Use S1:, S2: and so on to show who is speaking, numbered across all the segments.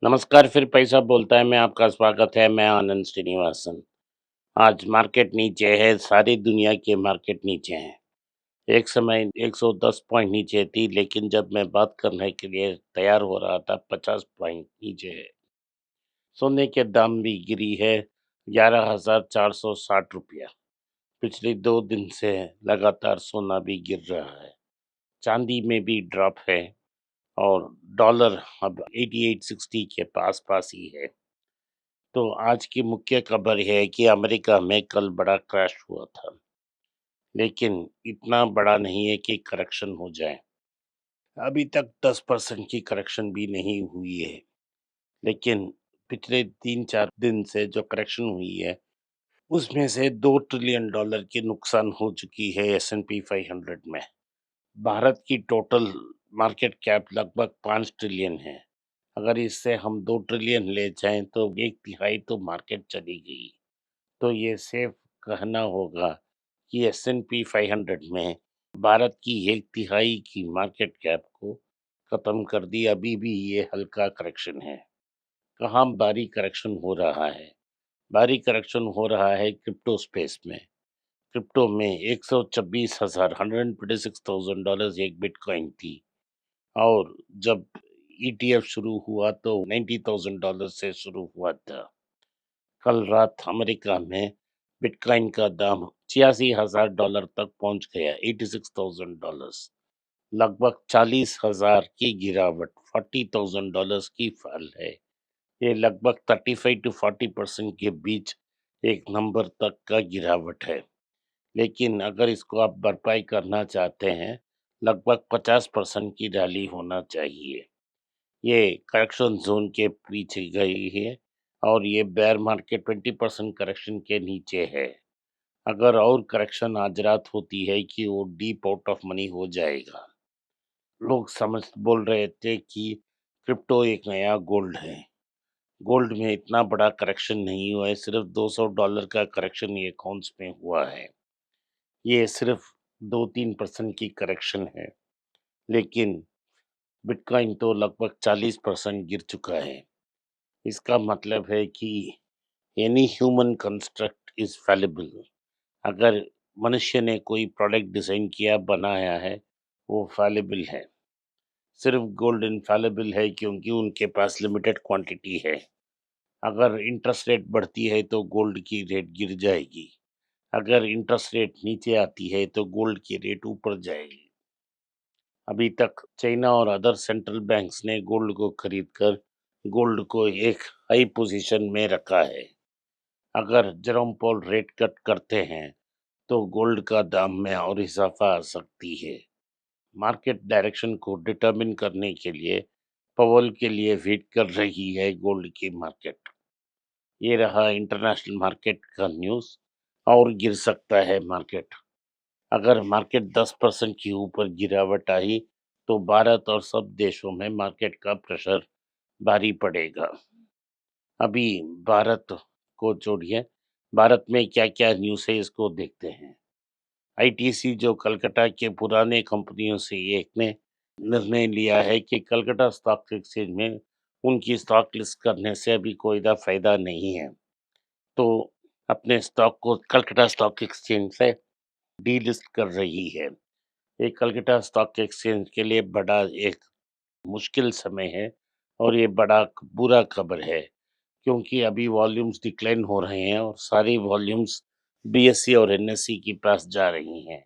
S1: नमस्कार, फिर पैसा बोलता है में आपका स्वागत है। मैं आनंद श्रीनिवासन। आज मार्केट नीचे है, सारी दुनिया के मार्केट नीचे हैं। एक समय 110 पॉइंट नीचे थी, लेकिन जब मैं बात करने के लिए तैयार हो रहा था 50 पॉइंट नीचे है। सोने के दाम भी गिरी है 11,460 रुपया। पिछले 2 दिन से लगातार सोना भी गिर रहा है। चांदी में भी ड्रॉप है और डॉलर अब 8860 के पास पास ही है। तो आज की मुख्य खबर है कि अमेरिका में कल बड़ा क्रैश हुआ था, लेकिन इतना बड़ा नहीं है कि करेक्शन हो जाए। अभी तक 10% की करेक्शन भी नहीं हुई है, लेकिन पिछले 3-4 दिन से जो करेक्शन हुई है, उसमें से $2 ट्रिलियन की नुकसान हो चुकी है S&P 500 में। भारत की टोटल मार्केट कैप लगभग 5 ट्रिलियन है। अगर इससे हम 2 ट्रिलियन ले जाएं तो एक तिहाई तो मार्केट चली गई। तो ये सेफ कहना होगा कि S&P 500 में भारत की एक तिहाई की मार्केट कैप को खत्म कर दी। अभी भी ये हल्का करेक्शन है। कहाँ भारी करेक्शन हो रहा है? भारी करेक्शन हो रहा है क्रिप्टो स्पेस में। क्रिप्टो में 126,000 $126,000 एक बिटकॉइन थी, और जब ETF शुरू हुआ तो $90,000 से शुरू हुआ था। कल रात अमेरिका में बिटकॉइन का दाम $86,000 तक पहुंच गया, $86,000। लगभग 40,000 की गिरावट, $40,000 की फॉल है। ये लगभग 35 to 40% के बीच एक नंबर तक का गिरावट है। लेकिन अगर इसको आप भरपाई करना चाहते हैं, लगभग 50% की रैली होना चाहिए। ये करेक्शन जोन के पीछे गई है और ये बेयर मार्केट 20% करेक्शन के नीचे है। अगर और करेक्शन आज रात होती है कि वो डीप आउट ऑफ मनी हो जाएगा। लोग समझ बोल रहे थे कि क्रिप्टो एक नया गोल्ड है। गोल्ड में इतना बड़ा करेक्शन नहीं हुआ है, सिर्फ $200 का करेक्शन ये काउंट्स में हुआ है। ये सिर्फ 2-3% की करेक्शन है, लेकिन बिटकॉइन तो लगभग 40% गिर चुका है। इसका मतलब है कि एनी ह्यूमन कंस्ट्रक्ट इज फैलिबल। अगर मनुष्य ने कोई प्रोडक्ट डिजाइन किया, बनाया है, वो फैलिबल है। सिर्फ गोल्ड इनफैलिबल है क्योंकि उनके पास लिमिटेड क्वांटिटी है। अगर इंटरेस्ट रेट बढ़ती है तो गोल्ड की रेट गिर जाएगी। अगर इंटरेस्ट रेट नीचे आती है तो गोल्ड की रेट ऊपर जाएगी। अभी तक चाइना और अदर सेंट्रल बैंक्स ने गोल्ड को खरीदकर गोल्ड को एक हाई पोजीशन में रखा है। अगर जेरोम पोल रेट कट करते हैं तो गोल्ड का दाम में और इजाफा आ सकती है। मार्केट डायरेक्शन को डिटरमिन करने के लिए पवल के लिए वेट कर रही है गोल्ड की मार्केट। ये रहा इंटरनेशनल मार्केट का न्यूज़। और गिर सकता है मार्केट। अगर मार्केट 10% के ऊपर गिरावट आई तो भारत और सब देशों में मार्केट का प्रेशर भारी पड़ेगा। अभी भारत को छोड़िए, भारत में क्या क्या न्यूज़ है इसको देखते हैं। आईटीसी जो कलकत्ता के पुराने कंपनियों से एक ने निर्णय लिया है कि कलकत्ता स्टॉक एक्सचेंज में उनकी स्टॉक लिस्ट करने से अभी कोई फायदा नहीं है। तो अपने स्टॉक को कलकत्ता स्टॉक एक्सचेंज से डीलिस्ट कर रही है। ये कलकत्ता स्टॉक एक्सचेंज के लिए बड़ा एक मुश्किल समय है और ये बड़ा बुरा खबर है, क्योंकि अभी वॉल्यूम्स डिक्लाइन हो रहे हैं और सारी वॉल्यूम्स बीएसई और एनएसई के पास जा रही हैं।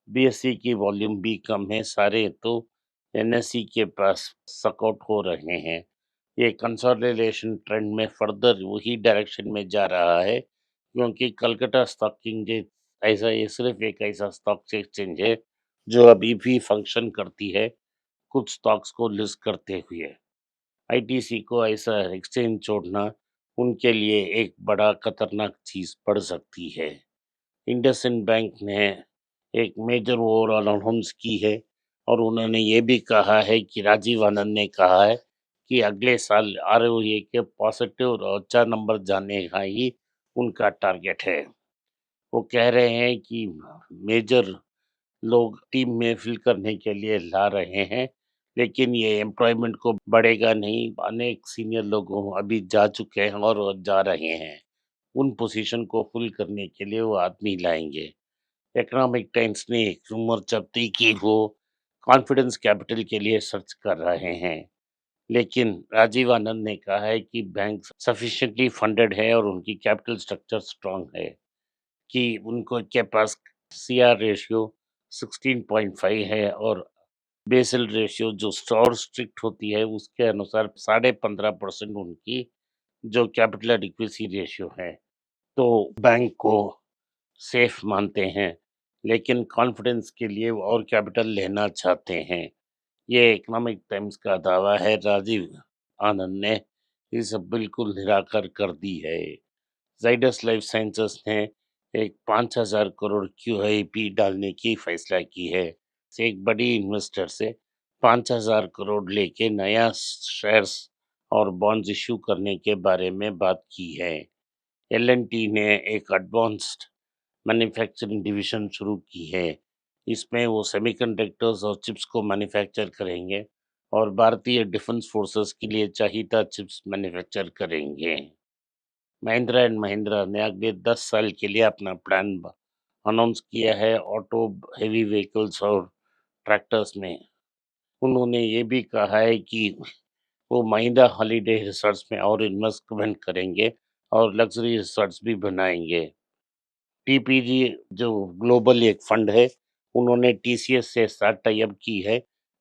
S1: बीएसई की वॉल्यूम भी कम है, सारे तो एनएसई के पास सकआउट हो रहे हैं। ये कंसोलिडेशन ट्रेंड में फर्दर वही डायरेक्शन में जा रहा है, क्योंकि कलकत्ता स्टॉक एक्सचेंज ऐसा ये सिर्फ एक ऐसा स्टॉक एक्सचेंज है जो अभी भी फंक्शन करती है कुछ स्टॉक्स को लिस्ट करते हुए। आईटीसी को ऐसा एक्सचेंज छोड़ना उनके लिए एक बड़ा खतरनाक चीज पड़ सकती है। इंडसइंड बैंक ने एक मेजर ओवरऑल अनाउंस की है और उन्होंने ये भी कहा है कि राजीव आनंद ने कहा है कि अगले साल आरओए के पॉजिटिव और अच्छा नंबर जाने का ही उनका टारगेट है। वो कह रहे हैं कि मेजर लोग टीम में फिल करने के लिए ला रहे हैं, लेकिन ये एम्प्लॉयमेंट को बढ़ेगा नहीं। अनेक सीनियर लोग अभी जा चुके हैं और जा रहे हैं। उन पोजीशन को फ़ुल करने के लिए वो आदमी लाएँगे। इकोनॉमिक टाइम्स ने एक रूमर छपी कि वो कॉन्फिडेंस कैपिटल के लिए सर्च कर रहे हैं। लेकिन राजीव आनंद ने कहा है कि बैंक सफिशिएंटली फंडेड है और उनकी कैपिटल स्ट्रक्चर स्ट्रांग है, कि उनको के पास सीआर रेशियो 16.5 है और बेसल रेशियो जो और स्ट्रिक्ट होती है उसके अनुसार 15.5% उनकी जो कैपिटल एडिक्वेसी रेशियो है। तो बैंक को सेफ मानते हैं, लेकिन कॉन्फिडेंस के लिए वो और कैपिटल लेना चाहते हैं। ये इकोनॉमिक टाइम्स का दावा है। राजीव आनंद ने इसे बिल्कुल निराकर कर दी है। ज़ाइडस लाइफ साइंसेस ने एक 5,000 करोड़ क्यूआईपी डालने की फैसला की है। एक बड़ी इन्वेस्टर से 5,000 करोड़ लेके नया शेयर्स और बॉन्ड्स इश्यू करने के बारे में बात की है। एल&टी ने एक एडवांस्ड मैन्युफैक्चरिंग डिवीज़न शुरू की है। इसमें वो सेमीकंडक्टर्स और चिप्स को मैन्युफैक्चर करेंगे और भारतीय डिफेंस फोर्सेस के लिए चाहिता चिप्स मैन्युफैक्चर करेंगे। महिंद्रा एंड महिंद्रा ने अगले 10 साल के लिए अपना प्लान अनाउंस किया है ऑटो, हेवी व्हीकल्स और ट्रैक्टर्स में। उन्होंने ये भी कहा है कि वो महिंद्रा हॉलिडे रिसॉर्ट्स में और इन्वेस्टमेंट करेंगे और लग्जरी रिसॉर्ट्स भी बनाएंगे। टीपीजी जो ग्लोबल एक फंड है, उन्होंने टीसीएस के साथ टाई अप की है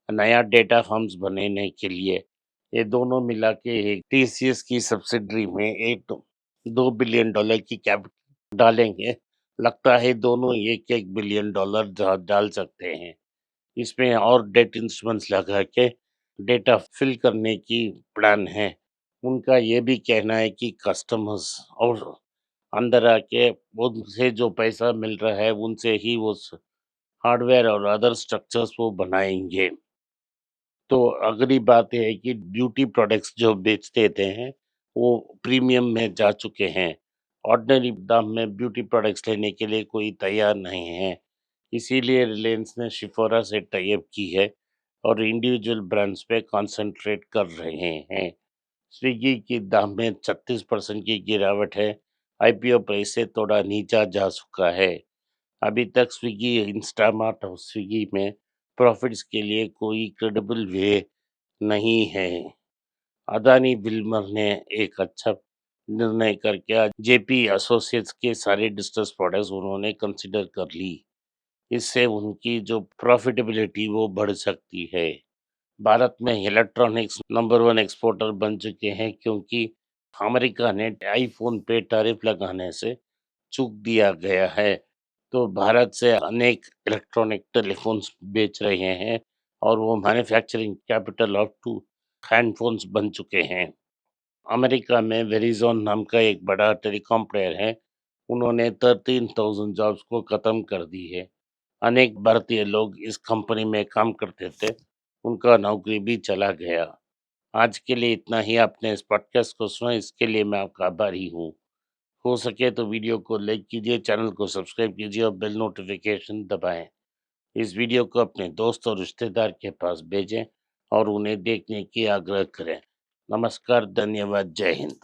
S1: नया डेटा फर्म्स बनाने के लिए। ये दोनों मिला के टीसीएस की सब्सिडरी में एक $2 बिलियन की कैपिटल डालेंगे। लगता है दोनों एक बिलियन डॉलर डाल सकते हैं। इसमें और डेट इंस्ट्रूमेंट्स लगा के डेटा फिल करने की प्लान है। उनका ये भी कहना है कि कस्टमर्स और अंदर आके उनसे जो पैसा मिल रहा है उनसे ही वो हार्डवेयर और अदर स्ट्रक्चर्स वो बनाएंगे। तो अगली बात ये है कि ब्यूटी प्रोडक्ट्स जो बेचते थे हैं वो प्रीमियम में जा चुके हैं। ऑर्डिनरी दाम में ब्यूटी प्रोडक्ट्स लेने के लिए कोई तैयार नहीं है। इसीलिए रिलायंस ने शिफोरा से टाई अप की है और इंडिविजुअल ब्रांड्स पे कंसंट्रेट कर रहे हैं। स्विगी की दाम में 36% की गिरावट है। आईपीओ प्राइस से थोड़ा नीचा जा चुका है। अभी तक स्विगी, इंस्टामार्ट और स्विगी में प्रॉफिट्स के लिए कोई क्रेडिबल वे नहीं है। अदानी विल्मर ने एक अच्छा निर्णय करके आज जेपी एसोसिएट्स के सारे डिस्ट्रेस प्रोडक्ट्स उन्होंने कंसिडर कर ली। इससे उनकी जो प्रॉफिटेबिलिटी वो बढ़ सकती है। भारत में इलेक्ट्रॉनिक्स नंबर 1 एक्सपोर्टर बन चुके हैं, क्योंकि अमेरिका ने आईफोन पे टैरिफ लगाने से चूक दिया गया है। तो भारत से अनेक इलेक्ट्रॉनिक टेलीफोन्स बेच रहे हैं और वो मैन्युफैक्चरिंग कैपिटल ऑफ टू हैंडफोन्स बन चुके हैं। अमेरिका में वेरिज़ोन नाम का एक बड़ा टेलीकॉम प्लेयर है। उन्होंने 13,000 जॉब्स को ख़त्म कर दी है। अनेक भारतीय लोग इस कंपनी में काम करते थे, उनका नौकरी भी चला गया। आज के लिए इतना ही। आपने इस पॉडकास्ट को सुना, इसके लिए मैं आपका आभारी हूँ। हो सके तो वीडियो को लाइक कीजिए, चैनल को सब्सक्राइब कीजिए और बेल नोटिफिकेशन दबाएं। इस वीडियो को अपने दोस्त और रिश्तेदार के पास भेजें और उन्हें देखने की आग्रह करें। नमस्कार, धन्यवाद, जय हिंद।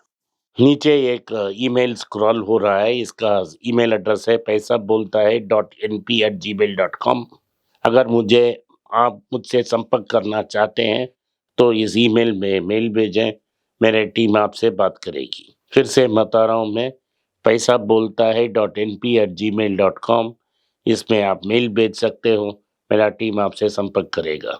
S1: नीचे एक ईमेल स्क्रॉल हो रहा है। इसका ईमेल एड्रेस है पैसा बोलता है .np@gmail.com। अगर आप मुझसे संपर्क करना चाहते हैं तो इस ईमेल में मेल भेजें, मेरी टीम आपसे बात करेगी। फिर से बता रहा हूँ मैं, पैसा बोलता है .np@gmail.com। इसमें आप मेल भेज सकते हो, मेरा टीम आपसे संपर्क करेगा।